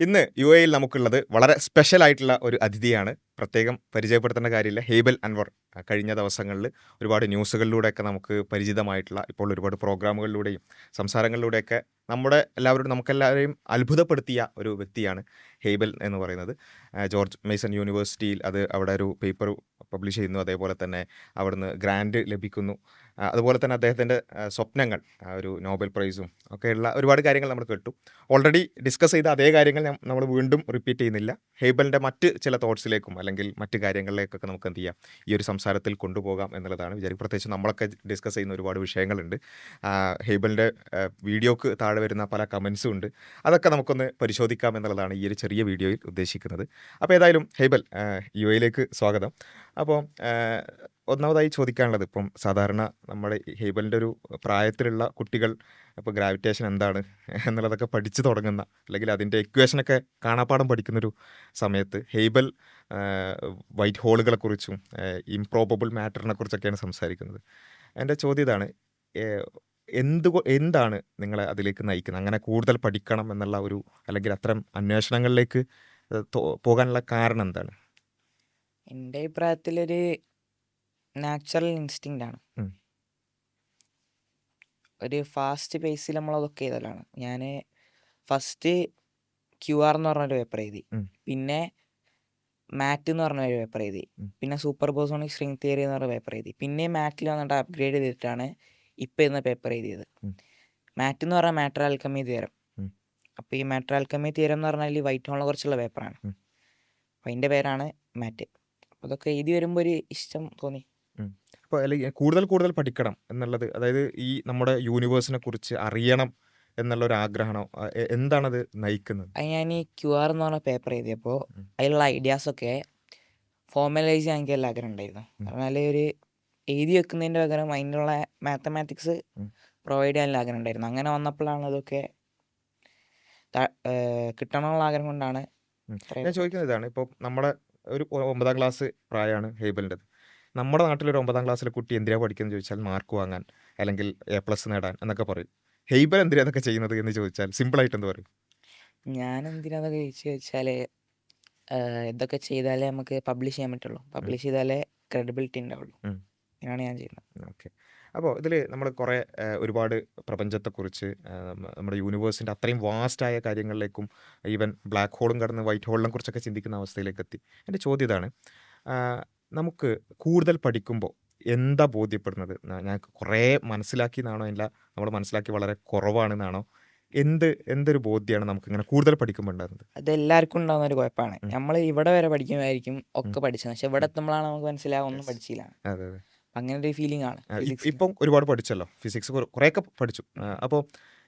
ഇന്ന് യുഎഇയിൽ നമുക്കുള്ളത് വളരെ സ്പെഷ്യൽ ആയിട്ടുള്ള ഒരു അതിഥിയാണ്. പ്രത്യേകം പരിചയപ്പെടുത്തേണ്ട കാര്യമില്ല. ഹെയ്ബൽ അൻവർ കഴിഞ്ഞ ദിവസങ്ങളിൽ ഒരുപാട് ന്യൂസുകളിലൂടെയൊക്കെ നമുക്ക് പരിചിതമായിട്ടുള്ള, ഇപ്പോൾ ഒരുപാട് പ്രോഗ്രാമുകളിലൂടെയും സംസാരങ്ങളിലൂടെയൊക്കെ നമുക്കെല്ലാവരെയും അത്ഭുതപ്പെടുത്തിയ ഒരു വ്യക്തിയാണ് ഹെയ്ബൽ എന്ന് പറയുന്നത്. ജോർജ് മേസൺ യൂണിവേഴ്സിറ്റിയിൽ അവിടെ ഒരു പേപ്പർ പബ്ലിഷ് ചെയ്യുന്നു. അതേപോലെ തന്നെ അവിടുന്ന് ഗ്രാൻഡ് ലഭിക്കുന്നു. അതുപോലെ തന്നെ അദ്ദേഹത്തിൻ്റെ സ്വപ്നങ്ങൾ, ഒരു നോബൽ പ്രൈസും ഒക്കെയുള്ള ഒരുപാട് കാര്യങ്ങൾ നമ്മൾ കേട്ടു. ഓൾറെഡി ഡിസ്കസ് ചെയ്ത അതേ കാര്യങ്ങൾ നമ്മൾ വീണ്ടും റിപ്പീറ്റ് ചെയ്യുന്നില്ല. ഹെയ്ബലിൻ്റെ മറ്റ് ചില തോട്ട്സിലേക്കും അല്ലെങ്കിൽ മറ്റ് കാര്യങ്ങളിലേക്കൊക്കെ നമുക്ക് എന്ത് ചെയ്യാം, ഈ ഒരു സംസാരത്തിൽ കൊണ്ടുപോകാം എന്നുള്ളതാണ് വിചാരിക്കും. പ്രത്യേകിച്ച് നമ്മളൊക്കെ ഡിസ്കസ് ചെയ്യുന്ന ഒരുപാട് വിഷയങ്ങളുണ്ട്. ഹെയ്ബലിൻ്റെ വീഡിയോക്ക് താഴെ വരുന്ന പല കമൻസും ഉണ്ട്. അതൊക്കെ നമുക്കൊന്ന് പരിശോധിക്കാം എന്നുള്ളതാണ് ഈ ഒരു ചെറിയ വീഡിയോയിൽ ഉദ്ദേശിക്കുന്നത്. അപ്പോൾ ഏതായാലും ഹെയ്ബൽ, യുഎയിലേക്ക് സ്വാഗതം. അപ്പോൾ ഒന്നാമതായി ചോദിക്കാനുള്ളത്, ഇപ്പം സാധാരണ നമ്മുടെ ഹെയ്ബലിൻ്റെ ഒരു പ്രായത്തിലുള്ള കുട്ടികൾ ഇപ്പോൾ ഗ്രാവിറ്റേഷൻ എന്താണ് എന്നുള്ളതൊക്കെ പഠിച്ചു തുടങ്ങുന്ന, അല്ലെങ്കിൽ അതിൻ്റെ ഇക്വേഷനൊക്കെ കാണാപ്പാഠം പഠിക്കുന്നൊരു സമയത്ത് ഹെയ്ബൽ വൈറ്റ് ഹോളുകളെക്കുറിച്ചും ഇംപ്രോബബിൾ മാറ്ററിനെ കുറിച്ചൊക്കെയാണ് സംസാരിക്കുന്നത്. എൻ്റെ ചോദ്യം ഇതാണ്, എന്താണ് നിങ്ങളെ അതിലേക്ക് നയിക്കുന്നത്? അങ്ങനെ കൂടുതൽ പഠിക്കണം എന്നുള്ള ഒരു, അല്ലെങ്കിൽ അത്തരം അന്വേഷണങ്ങളിലേക്ക് പോകാനുള്ള കാരണം എന്താണ്? എൻ്റെ അഭിപ്രായത്തിലൊരു നാച്ചുറൽ ഇൻസ്റ്റിങ്ക്റ്റ് ആണ്. ഒരു ഫാസ്റ്റ് പേസിൽ നമ്മളതൊക്കെ ചെയ്തലാണ്. ഞാൻ ഫസ്റ്റ് QR എന്ന് പറഞ്ഞൊരു പേപ്പർ എഴുതി, പിന്നെ മാറ്റ് എന്ന് പറഞ്ഞൊരു പേപ്പർ എഴുതി, പിന്നെ സൂപ്പർ ബോസോണിക് സ്ട്രിങ് തിയറി എന്ന് പറഞ്ഞ പേപ്പർ എഴുതി. പിന്നെ മാറ്റിൽ വന്നിട്ട് അപ്ഗ്രേഡ് ചെയ്തിട്ടാണ് ഇപ്പം എന്ന പേപ്പർ എഴുതിയത്. മാറ്റ് എന്ന് പറഞ്ഞാൽ മാറ്റർ ആൽക്കമി തിയറം. അപ്പോൾ ഈ മാറ്റർ ആൽക്കമി തിയറം എന്ന് പറഞ്ഞാൽ വൈറ്റ് ഹോളിനെ കുറിച്ചുള്ള പേപ്പറാണ്. അപ്പോൾ അതിൻ്റെ പേരാണ് മാറ്റ്. അപ്പോൾ അതൊക്കെ എഴുതി വരുമ്പോൾ ഒരു ഇഷ്ടം തോന്നി. അപ്പോൾ അല്ലെങ്കിൽ കൂടുതൽ പഠിക്കണം എന്നുള്ളത്, അതായത് ഈ നമ്മുടെ യൂണിവേഴ്സിനെ കുറിച്ച് അറിയണം എന്നുള്ളൊരു ആഗ്രഹമാണോ? എന്താണത് നയിക്കുന്നത്? അത് ഞാൻ ഈ QR എന്ന് പറഞ്ഞ പേപ്പർ എഴുതിയപ്പോൾ അതിലുള്ള ഐഡിയാസൊക്കെ ഫോർമലൈസ് ചെയ്യാൻ എനിക്ക് നല്ല ആഗ്രഹം ഉണ്ടായിരുന്നു. പറഞ്ഞാൽ ഒരു എഴുതി വെക്കുന്നതിൻ്റെ പകരം അതിനുള്ള മാത്തമാറ്റിക്സ് പ്രൊവൈഡ് ചെയ്യാനുള്ള ആഗ്രഹം ഉണ്ടായിരുന്നു. അങ്ങനെ വന്നപ്പോഴാണ് ഇതൊക്കെ കിട്ടണമെന്നുള്ള ആഗ്രഹം കൊണ്ടാണ്. ഞാൻ ചോദിക്കുന്നത് ഇതാണ്, ഇപ്പോൾ നമ്മുടെ ഒരു 9ാം ക്ലാസ് പ്രായമാണ് ഹെയ്ബലിൻ്റെത്. നമ്മുടെ നാട്ടിലൊരു 9ാം ക്ലാസ്സിലെ കുട്ടി എന്തിനാണ് പഠിക്കുന്നത് ചോദിച്ചാൽ മാർക്ക് വാങ്ങാൻ, അല്ലെങ്കിൽ A+ നേടാൻ എന്നൊക്കെ പറയും. ഹെയ്ബൽ എന്തിനാ അതൊക്കെ ചെയ്യുന്നത് എന്ന് ചോദിച്ചാൽ സിമ്പിളായിട്ട് എന്ത് പറയും? ഞാൻ എന്തിനാന്നൊക്കെ ചോദിച്ചാൽ ഇതൊക്കെ ചെയ്താലേ നമുക്ക് പബ്ലിഷ് ചെയ്യാൻ പറ്റുള്ളൂ. പബ്ലിഷ് ചെയ്താലേ ക്രെഡിബിലിറ്റി ഉണ്ടാവുള്ളൂ. അങ്ങനെയാണ് ഞാൻ ചെയ്യുന്നത്. ഓക്കെ. അപ്പോൾ ഇതിൽ നമ്മൾ കുറേ ഒരുപാട് പ്രപഞ്ചത്തെക്കുറിച്ച്, നമ്മുടെ യൂണിവേഴ്സിൻ്റെ അത്രയും വാസ്റ്റായ കാര്യങ്ങളിലേക്കും, ഈവൻ ബ്ലാക്ക് ഹോളും കടന്ന് വൈറ്റ് ഹോളിനെ കുറിച്ചൊക്കെ ചിന്തിക്കുന്ന അവസ്ഥയിലേക്ക് എത്തി. എൻ്റെ ചോദ്യം ഇതാണ്, നമുക്ക് കൂടുതൽ പഠിക്കുമ്പോൾ എന്താ ബോധ്യപ്പെടുന്നത്? ഞാൻ കുറേ മനസ്സിലാക്കി എന്നാണോ, അല്ല നമ്മൾ മനസ്സിലാക്കി വളരെ കുറവാണെന്നാണോ? എന്തൊരു ബോധ്യമാണ് നമുക്കിങ്ങനെ കൂടുതൽ പഠിക്കുമ്പോൾ ഉണ്ടാകുന്നത്? അത് എല്ലാവർക്കും ഉണ്ടാകുന്ന ഒരു കുഴപ്പമാണ്. നമ്മൾ ഇവിടെ വരെ പഠിക്കുമ്പോഴായിരിക്കും ഒക്കെ പഠിച്ചത്, പക്ഷെ ഇവിടെ എത്തുമ്പോഴാണ് നമുക്ക് മനസ്സിലാവും ഒന്നും പഠിച്ചില്ല. അതെ അതെ. അങ്ങനെ ഒരു ഫീലിംഗ് ആണ്. ഇപ്പം ഒരുപാട് പഠിച്ചല്ലോ, ഫിസിക്സ് കുറേയൊക്കെ പഠിച്ചു. അപ്പോൾ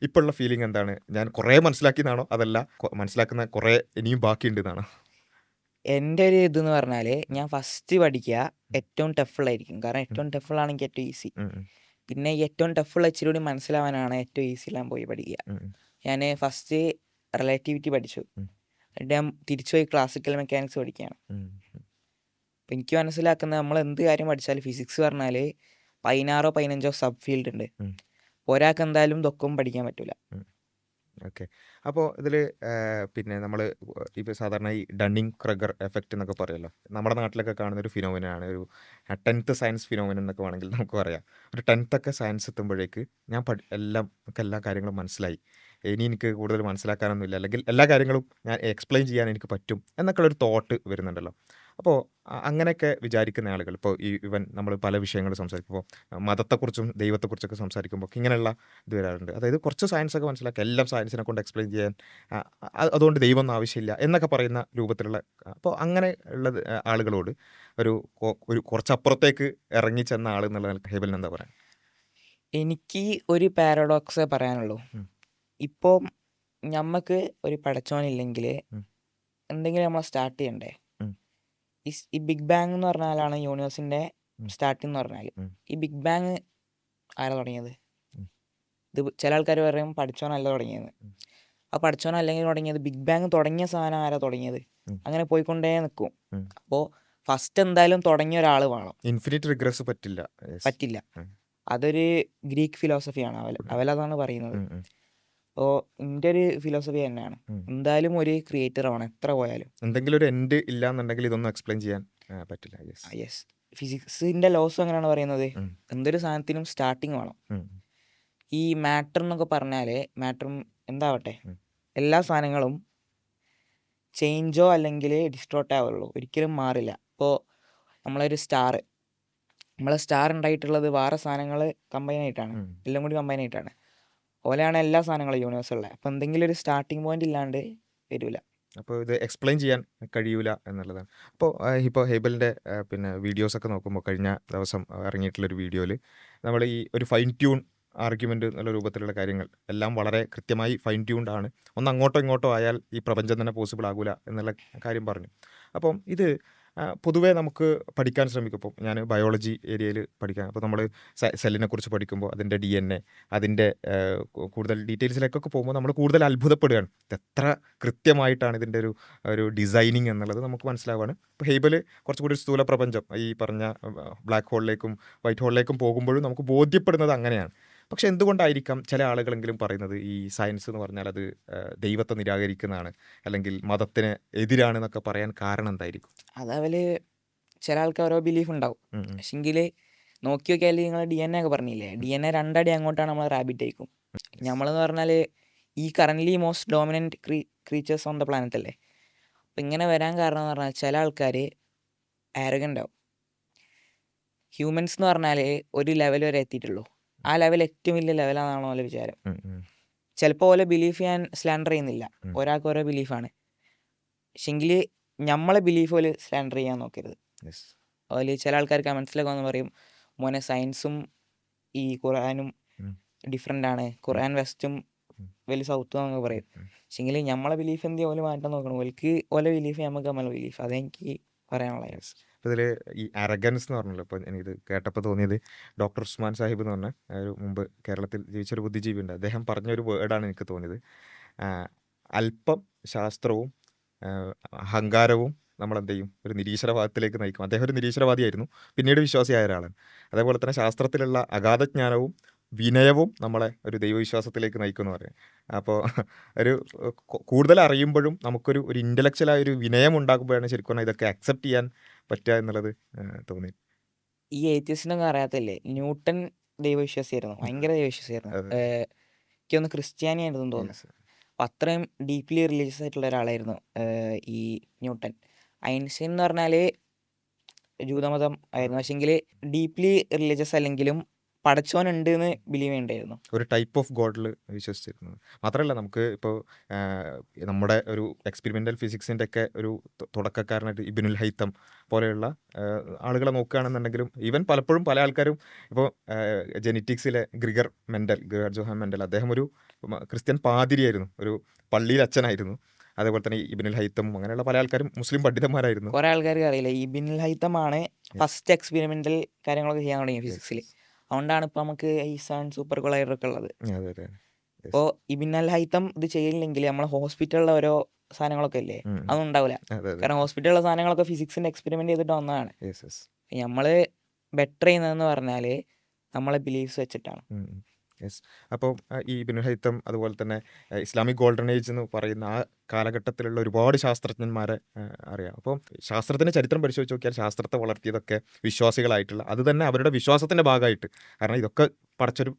ഇപ്പോൾ ഉള്ള ഫീലിംഗ് എന്താണ്? ഞാൻ കുറേ മനസ്സിലാക്കിയെന്നാണോ, അതല്ല മനസ്സിലാക്കുന്ന കുറേ ഇനിയും ബാക്കിയുണ്ട് എന്നാണോ? എൻ്റെ ഒരു ഇതെന്ന് പറഞ്ഞാൽ, ഞാൻ ഫസ്റ്റ് പഠിക്കുക ഏറ്റവും ടഫുള്ളായിരിക്കും. കാരണം ഏറ്റവും ടഫുള്ളാണെങ്കിൽ ഏറ്റവും ഈസി. പിന്നെ ഈ ഏറ്റവും ടഫുള്ള ഇച്ചിരി കൂടി മനസ്സിലാവാനാണ് ഏറ്റവും ഈസിയിലാൻ പോയി പഠിക്കുക. ഞാൻ ഫസ്റ്റ് റിലേറ്റിവിറ്റി പഠിച്ചു, എന്നിട്ട് ഞാൻ തിരിച്ചു പോയി ക്ലാസിക്കൽ മെക്കാനിക്സ് പഠിക്കുകയാണ്. അപ്പം എനിക്ക് മനസ്സിലാക്കുന്നത്, നമ്മൾ എന്ത് കാര്യം പഠിച്ചാലും ഫിസിക്സ് പറഞ്ഞാൽ 16-15 സബ് ഫീൽഡ് ഉണ്ട്. ഒരാൾക്ക് എന്തായാലും ഇതൊക്കെ പഠിക്കാൻ പറ്റില്ല. ഓക്കെ. അപ്പോൾ ഇതിൽ പിന്നെ നമ്മൾ ഇപ്പോൾ സാധാരണ ഈ ഡണ്ണിങ് ക്രഗർ എഫക്റ്റ് എന്നൊക്കെ പറയുമല്ലോ, നമ്മുടെ നാട്ടിലൊക്കെ കാണുന്ന ഒരു ഫിനോമിനാണ്. ഒരു 10th സയൻസ് ഫിനോമിനൻ എന്നൊക്കെ വേണമെങ്കിൽ നമുക്ക് പറയാം. ഒരു 10th ഒക്കെ സയൻസ് എത്തുമ്പോഴേക്ക് ഞാൻ എല്ലാ കാര്യങ്ങളും മനസ്സിലായി, ഇനി എനിക്ക് കൂടുതൽ മനസ്സിലാക്കാനൊന്നുമില്ല, അല്ലെങ്കിൽ എല്ലാ കാര്യങ്ങളും ഞാൻ എക്സ്പ്ലെയിൻ ചെയ്യാൻ എനിക്ക് പറ്റും എന്നൊക്കെയുള്ളൊരു തോട്ട് വരുന്നുണ്ടല്ലോ. അപ്പോൾ അങ്ങനെയൊക്കെ വിചാരിക്കുന്ന ആളുകൾ, ഇപ്പോൾ ഈവൻ നമ്മൾ പല വിഷയങ്ങൾ സംസാരിക്കുമ്പോൾ മതത്തെക്കുറിച്ചും ദൈവത്തെക്കുറിച്ചൊക്കെ സംസാരിക്കുമ്പോൾ ഇങ്ങനെയുള്ള ഇത് വരാറുണ്ട്. അതായത് കുറച്ച് സയൻസൊക്കെ മനസ്സിലാക്കുക, എല്ലാം സയൻസിനെ കൊണ്ട് എക്സ്പ്ലെയിൻ ചെയ്യാൻ, അതുകൊണ്ട് ദൈവം ഒന്നും ആവശ്യമില്ല എന്നൊക്കെ പറയുന്ന രൂപത്തിലുള്ള. അപ്പോൾ അങ്ങനെ ഉള്ളത് ആളുകളോട് ഒരു കുറച്ചപ്പുറത്തേക്ക് ഇറങ്ങി ചെന്ന ആൾ എന്നുള്ള ഹെയ്ബലിന് എന്താ പറയാൻ? എനിക്ക് ഒരു പാരഡോക്സേ പറയാനുള്ളൂ. ഇപ്പോൾ നമുക്ക് ഒരു പടച്ചോനില്ലെങ്കിൽ എന്തെങ്കിലും നമ്മൾ സ്റ്റാർട്ട് ചെയ്യണ്ടേ? ഈ ബിഗ് ബാങ് എന്ന് പറഞ്ഞാലാണ് യൂണിവേഴ്സിൻ്റെ സ്റ്റാർട്ടിങ് എന്ന് പറഞ്ഞാൽ. ഈ ബിഗ് ബാങ് ആരാ തുടങ്ങിയത്? ഇത് ചില ആൾക്കാർ പറയും പഠിച്ചോനല്ല തുടങ്ങിയത്. ആ പഠിച്ചോൻ അല്ലെങ്കിൽ തുടങ്ങിയത്, ബിഗ് ബാങ് തുടങ്ങിയ സാധനം ആരാ തുടങ്ങിയത്? അങ്ങനെ പോയിക്കൊണ്ടേ നിൽക്കും. അപ്പോൾ ഫസ്റ്റ് എന്തായാലും തുടങ്ങിയ ഒരാൾ വേണം. ഇൻഫിനിറ്റ് റിഗ്രസ് പറ്റില്ല. അതൊരു ഗ്രീക്ക് ഫിലോസഫിയാണ്. അവലതാണ് പറയുന്നത്. അപ്പോൾ എൻ്റെ ഒരു ഫിലോസഫി തന്നെയാണ്, ഉം. എന്തായാലും ഒരു ക്രിയേറ്റർ ആവണം എത്ര പോയാലും. എന്തെങ്കിലും ഒരു എൻഡ് ഇല്ല എന്നുണ്ടെങ്കിൽ ഇതൊന്നും എക്സ്പ്ലെയിൻ ചെയ്യാൻ പറ്റില്ല. യെസ്. യെസ്, ഫിസിക്സിൻ്റെ ലോസ് അങ്ങനെയാണ് പറയുന്നത്, ഉം. എന്തൊരു സാധനത്തിനും സ്റ്റാർട്ടിങ് വേണം. ഉം. ഈ മാറ്റർ എന്നൊക്കെ പറഞ്ഞാൽ മാറ്ററും എന്താവട്ടെ, ഉം. എല്ലാ സാധനങ്ങളും ചേഞ്ചോ അല്ലെങ്കിൽ ഡിസ്ട്രോർട്ട് ആവുള്ളൂ, ഒരിക്കലും മാറില്ല. ഇപ്പോൾ നമ്മളെ സ്റ്റാർ ഉണ്ടായിട്ടുള്ളത് വേറെ സാധനങ്ങൾ കമ്പൈൻ ആയിട്ടാണ്, ഉം. എല്ലാം കൂടി കമ്പൈൻ ആയിട്ടാണ്. പോലെയാണ് എല്ലാ സാധനങ്ങളും യൂണിവേഴ്സുള്ളത്. അപ്പോൾ എന്തെങ്കിലും ഒരു സ്റ്റാർട്ടിങ് പോയിന്റ് ഇല്ലാണ്ട് വരില്ല. അപ്പോൾ ഇത് എക്സ്പ്ലെയിൻ ചെയ്യാൻ കഴിയൂല എന്നുള്ളതാണ്. ഇപ്പോൾ ഹേബലിൻ്റെ പിന്നെ വീഡിയോസൊക്കെ നോക്കുമ്പോൾ കഴിഞ്ഞ ദിവസം ഇറങ്ങിയിട്ടുള്ളൊരു വീഡിയോയിൽ നമ്മൾ ഈ ഒരു ഫൈൻ ട്യൂൺ ആർഗ്യുമെൻ്റ് എന്നുള്ള രൂപത്തിലുള്ള കാര്യങ്ങൾ എല്ലാം വളരെ കൃത്യമായി ഫൈൻ ട്യൂൺഡ് ആണ്. ഒന്ന് അങ്ങോട്ടോ ഇങ്ങോട്ടോ ആയാൽ ഈ പ്രപഞ്ചം തന്നെ പോസിബിൾ ആകൂല എന്നുള്ള കാര്യം പറഞ്ഞു. അപ്പം ഇത് പൊതുവേ നമുക്ക് പഠിക്കാൻ ശ്രമിക്കും. ഇപ്പോൾ ഞാൻ ബയോളജി ഏരിയയിൽ പഠിക്കാൻ, അപ്പോൾ നമ്മൾ സെല്ലിനെ കുറിച്ച് പഠിക്കുമ്പോൾ അതിൻ്റെ DNA അതിൻ്റെ കൂടുതൽ ഡീറ്റെയിൽസിലേക്കൊക്കെ പോകുമ്പോൾ നമ്മൾ കൂടുതൽ അത്ഭുതപ്പെടുകയാണ്. എത്ര കൃത്യമായിട്ടാണ് ഇതിൻ്റെ ഒരു ഡിസൈനിങ് എന്നുള്ളത് നമുക്ക് മനസ്സിലാവുകയാണ്. ഇപ്പോൾ ഹേബൽ കുറച്ചുകൂടി ഒരു സ്ഥൂല പ്രപഞ്ചം ഈ പറഞ്ഞ ബ്ലാക്ക് ഹോളിലേക്കും വൈറ്റ് ഹോളിലേക്കും പോകുമ്പോഴും നമുക്ക് ബോധ്യപ്പെടുന്നത് അങ്ങനെയാണ്. പക്ഷെ എന്തുകൊണ്ടായിരിക്കാം ചില ആളുകളെങ്കിലും പറയുന്നത് ഈ സയൻസ് എന്ന് പറഞ്ഞാൽ അത് ദൈവത്തെ നിരാകരിക്കുന്നതാണ് അല്ലെങ്കിൽ മതത്തിന് എതിരാണെന്നൊക്കെ പറയാൻ കാരണം എന്തായിരിക്കും? അതവര് ചില ആൾക്ക് ഓരോ ബിലീഫ് ഉണ്ടാവും. ഉം. ഉം. പക്ഷെങ്കിൽ നോക്കി നോക്കിയാൽ നിങ്ങൾ DNA ഒക്കെ പറഞ്ഞില്ലേ, DNA 2 അടി അങ്ങോട്ടാണ് നമ്മൾ റാബിറ്റ് ആയിരിക്കും. നമ്മളെന്ന് പറഞ്ഞാൽ ഈ currently most dominant creatures on the planet അല്ലേ. അപ്പം ഇങ്ങനെ വരാൻ കാരണം എന്ന് പറഞ്ഞാൽ ചില ആൾക്കാർ ആരോഗ്യൻ്റ് ആവും. ഹ്യൂമൻസ് എന്ന് പറഞ്ഞാൽ ഒരു ലെവൽ വരെ എത്തിയിട്ടുള്ളൂ, ആ ലെവൽ ഏറ്റവും വലിയ ലെവലാണെന്നാണോ ഓലെ വിചാരം. ഉം. ഉം. ചിലപ്പോൾ ഓലെ ബിലീഫ് ഞാൻ സ്ലാൻഡർ ചെയ്യുന്നില്ല, ഉം. ഒരാൾക്ക് ഓരോ ബിലീഫാണ്. പക്ഷെങ്കിൽ നമ്മളെ ബിലീഫ് പോലെ സ്ലാൻഡർ ചെയ്യാൻ നോക്കരുത്. Yes. അതിൽ ചില ആൾക്കാർക്ക് മനസ്സിലാക്കുക എന്ന് പറയും, മോനെ സയൻസും ഈ ഖുർആനും ഉം. ഡിഫറെൻ്റ് ആണ്, ഖുർആൻ വെസ്റ്റും വലിയ സൗത്തും എന്നൊക്കെ പറയും. ഉം. പക്ഷെങ്കിൽ നമ്മളെ ബിലീഫ് എന്ത് ഓല് മാറ്റാൻ നോക്കണം, ഓൽക്ക് ഓലെ ബിലീഫ് നമുക്ക് നമ്മളെ ബിലീഫ്, അതെനിക്ക് പറയാനുള്ളത്. Yes. അപ്പോൾ ഇതിൽ ഈ അരഗൻസ് എന്ന് പറഞ്ഞല്ലോ, ഇപ്പോൾ എനിക്കിത് കേട്ടപ്പോൾ തോന്നിയത് ഡോക്ടർ ഉസ്മാൻ സാഹിബ് എന്ന് പറഞ്ഞ ഒരു മുമ്പ് കേരളത്തിൽ ജീവിച്ചൊരു ബുദ്ധിജീവി ഉണ്ട്, അദ്ദേഹം പറഞ്ഞൊരു വേർഡാണ് എനിക്ക് തോന്നിയത്. അല്പം ശാസ്ത്രവും അഹങ്കാരവും നമ്മളെന്ത് ചെയ്യും, ഒരു നിരീശ്വരവാദത്തിലേക്ക് നയിക്കും. അദ്ദേഹം ഒരു നിരീശ്വരവാദിയായിരുന്നു, പിന്നീട് വിശ്വാസിയായ ഒരാളാണ്. അതേപോലെ തന്നെ ശാസ്ത്രത്തിലുള്ള അഗാധജ്ഞാനവും വിനയവും നമ്മളെ ഒരു ദൈവവിശ്വാസത്തിലേക്ക് നയിക്കുമെന്ന് പറയും. അപ്പോൾ ഒരു കൂടുതൽ അറിയുമ്പോഴും നമുക്കൊരു ഇൻ്റലക്ച്വലായ ഒരു വിനയം ഉണ്ടാകുമ്പോഴാണ് ശരിക്കും പറഞ്ഞാൽ ഇതൊക്കെ അക്സെപ്റ്റ് ചെയ്യാൻ പറ്റുക എന്നുള്ളത് തോന്നി. ഈ ഏത്യസിനൊന്നും അറിയാത്തല്ലേ, ന്യൂട്ടൺ ദൈവവിശ്വാസിയായിരുന്നു, ഭയങ്കര ദൈവവിശ്വാസിയായിരുന്നു. അതെ. എനിക്കൊന്ന് ക്രിസ്ത്യാനി ആയിരുന്നു തോന്നുന്നു. Yes. അപ്പം അത്രയും ഡീപ്ലി റിലീജിയസ് ആയിട്ടുള്ള ഒരാളായിരുന്നു ഈ ന്യൂട്ടൺ. ഐൻസ്റ്റൈൻ എന്ന് പറഞ്ഞാൽ ജൂതമതം ആയിരുന്നു, പക്ഷെങ്കിൽ ഡീപ്ലി റിലീജിയസ് അല്ലെങ്കിലും പടച്ചോനുണ്ട് എന്ന് ബിലീവ് ചെയ്യണ്ടായിരുന്നു. ഒരു ടൈപ്പ് ഓഫ് ഗോഡിൽ വിശ്വസിച്ചിരുന്നത് മാത്രമല്ല, നമുക്ക് ഇപ്പോൾ നമ്മുടെ ഒരു എക്സ്പെരിമെൻ്റൽ ഫിസിക്സിൻ്റെ ഒക്കെ ഒരു തുടക്കക്കാരനായിട്ട് ഇബ്നുൽ ഹൈത്തം പോലെയുള്ള ആളുകളെ നോക്കുകയാണെന്നുണ്ടെങ്കിലും ഈവൻ പലപ്പോഴും പല ആൾക്കാരും ഇപ്പോൾ ജെനറ്റിക്സിലെ ഗ്രിഗർ ജോഹാൻ മെൻഡൽ, അദ്ദേഹം ഒരു ക്രിസ്ത്യൻ പാതിരിയായിരുന്നു, ഒരു പള്ളിയിൽ അച്ഛനായിരുന്നു. അതേപോലെ തന്നെ ഇബ്നുൽ ഹൈത്തം അങ്ങനെയുള്ള പല ആൾക്കാരും മുസ്ലിം പണ്ഡിതന്മാരായിരുന്നു. കുറേ ആൾക്കാർക്ക് അറിയില്ല, ഈ ഇബ്നുൽ ഹൈത്തമാണ് ഫസ്റ്റ് എക്സ്പെരിമെൻ്റൽ കാര്യങ്ങളൊക്കെ ചെയ്യാൻ തുടങ്ങി ഫിസിക്സിൽ. അതുകൊണ്ടാണ് ഇപ്പോൾ നമുക്ക് ഈ സൺ സൂപ്പർ കൊളൈഡർ ഒക്കെ ഉള്ളത്. അതെ അതെ. ഇപ്പോൾ ഇബ്നുൽ ഹൈത്തം ഇത് ചെയ്യില്ലെങ്കിൽ നമ്മൾ ഹോസ്പിറ്റലിലെ ഓരോ സാധനങ്ങളൊക്കെ ഇല്ലേ, അതൊന്നും ഉണ്ടാവില്ല. അതെ അതെ. കാരണം ഹോസ്പിറ്റലിലെ സാധനങ്ങളൊക്കെ ഫിസിക്സിൻ്റെ എക്സ്പെരിമെൻ്റ് ചെയ്തിട്ട് വന്നതാണ്. Yes yes. നമ്മൾ ബെറ്റർ ചെയ്യുന്നതെന്ന് പറഞ്ഞാൽ നമ്മളെ ബിലീഫ്സ് വെച്ചിട്ടാണ്. യെസ്. അപ്പോൾ ഈ ഇബ്നുൽ ഹൈത്തം അതുപോലെ തന്നെ ഇസ്ലാമിക് ഗോൾഡൻ ഏജ് എന്ന് പറയുന്ന ആ കാലഘട്ടത്തിലുള്ള ഒരുപാട് ശാസ്ത്രജ്ഞന്മാരെ അറിയാം. അപ്പോൾ ശാസ്ത്രത്തിൻ്റെ ചരിത്രം പരിശോധിച്ച് നോക്കിയാൽ ശാസ്ത്രത്തെ വളർത്തിയതൊക്കെ വിശ്വാസികളായിട്ടുള്ള, അത് തന്നെ അവരുടെ വിശ്വാസത്തിൻ്റെ ഭാഗമായിട്ട്, കാരണം ഇതൊക്കെ